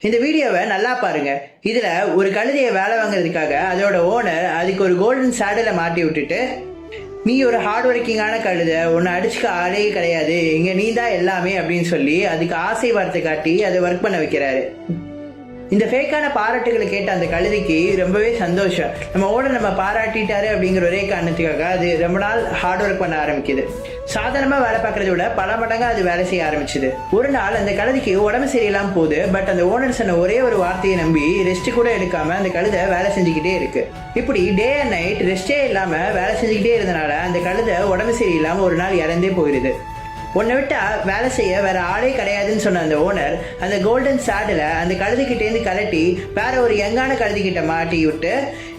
இந்த வீடியோவை நல்லா பாருங்க. இதுல ஒரு கழுதையை வேலை வாங்குறதுக்காக அதோட ஓனர் அதுக்கு ஒரு கோல்டன் சேடலை மாட்டி விட்டுட்டு, நீ ஒரு ஹார்ட் ஒர்க்கிங்கான கழுதை, உன்னை அடிச்சுக்க ஆளே கிடையாது, இங்க நீ தான் எல்லாமே அப்படின்னு சொல்லி அதுக்கு ஆசை வார்த்தை காட்டி அதை ஒர்க் பண்ண வைக்கிறாரு. இந்த ஃபேக்கான பாராட்டுகளை கேட்ட அந்த கழுதைக்கு ரொம்பவே சந்தோஷம். நம்ம ஓனர் நம்ம பாராட்டிட்டாரு அப்படிங்கிற ஒரே காரணத்துக்காக அது ரொம்ப நாள் ஹார்ட் ஒர்க் பண்ண ஆரம்பிக்குது. சாதாரணமாக வேலை பார்க்கறத விட பல மடங்காக அது வேலை செய்ய ஆரம்பிச்சுது. ஒரு நாள் அந்த கழுதைக்கு உடம்பு சரியில்லாம போகுது. பட் அந்த ஓனர் சொன்ன ஒரே ஒரு வார்த்தையை நம்பி ரெஸ்ட் கூட எடுக்காம அந்த கழுதை வேலை செஞ்சுக்கிட்டே இருக்கு. இப்படி டே அண்ட் நைட் ரெஸ்டே இல்லாம வேலை செஞ்சுக்கிட்டே இருந்தனால அந்த கழுதை உடம்பு சரியில்லாம ஒரு நாள் இறந்தே போயிடுது. உன்னை விட்டா வேலை செய்ய வேற ஆளே கிடையாதுன்னு சொன்ன அந்த ஓனர் அந்த கோல்டன் சேடில் அந்த கழுதுகிட்டேருந்து கலட்டி வேற ஒரு யங்கான கழுதுகிட்ட மாட்டி விட்டு,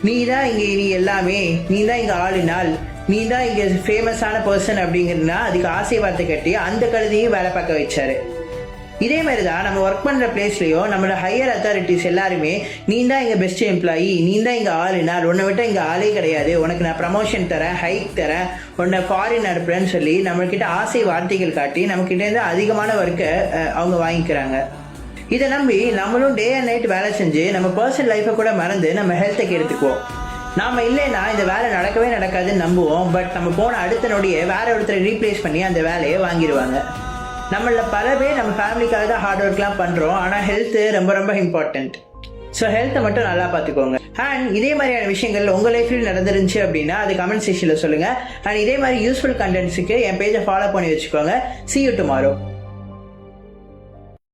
நீ தான் இங்கே நீ எல்லாமே, நீ தான் இங்கே ஆளுநாள், நீ தான் இங்கே ஃபேமஸான பர்சன் அப்படிங்கிறதுனா அதுக்கு ஆசை வார்த்தை கட்டி அந்த கழுதையும் வேலை பார்க்க வச்சாரு. இதே மாதிரி தான் நம்ம ஒர்க் பண்ணுற பிளேஸ்லையும் நம்மளோட ஹையர் அத்தாரிட்டிஸ் எல்லாருமே, நீ தான் இங்கே பெஸ்ட் எம்ப்ளாயி, நீ தான் இங்கே ஆளுநாள், உன்னை விட்டால் இங்கே ஆளே கிடையாது, உனக்கு நான் ப்ரமோஷன் தரேன், ஹைக் தரேன், உன்னை ஃபாரின் அனுப்புறேன்னு சொல்லி நம்மக்கிட்ட ஆசை வார்த்தைகள் காட்டி நம்மக்கிட்டேருந்து அதிகமான ஒர்க்கை அவங்க வாங்கிக்கிறாங்க. இதை நம்பி நம்மளும் டே அண்ட் நைட் வேலை செஞ்சு நம்ம பர்சனல் லைஃப்பை கூட மறந்து நம்ம ஹெல்த்தை கெடுத்துக்குவோம். நாம் இல்லைன்னா இந்த வேலை நடக்கவே நடக்காதுன்னு நம்புவோம். பட் நம்ம போன அடுத்த நொடியே வேற ஒருத்தரை ரீப்ளேஸ் பண்ணி அந்த வேலையை வாங்கிடுவாங்க. நம்மள பல பேர் நம்ம ஃபேமிலிக்காக தான் ஹார்ட் ஒர்க்லாம் பண்ணுறோம். ஆனால் ஹெல்த்து ரொம்ப ரொம்ப இம்பார்ட்டண்ட். ஸோ ஹெல்த்தை மட்டும் நல்லா பார்த்துக்கோங்க. அண்ட் இதே மாதிரியான விஷயங்கள் உங்கள் லைஃப்லையும் நடந்துருந்துச்சு அப்படின்னா அது கமெண்ட் செக்ஷனில் சொல்லுங்கள். அண்ட் இதே மாதிரி யூஸ்ஃபுல் கண்டென்ட்ஸுக்கு என் பேஜை ஃபாலோ பண்ணி வச்சுக்கோங்க. See you tomorrow.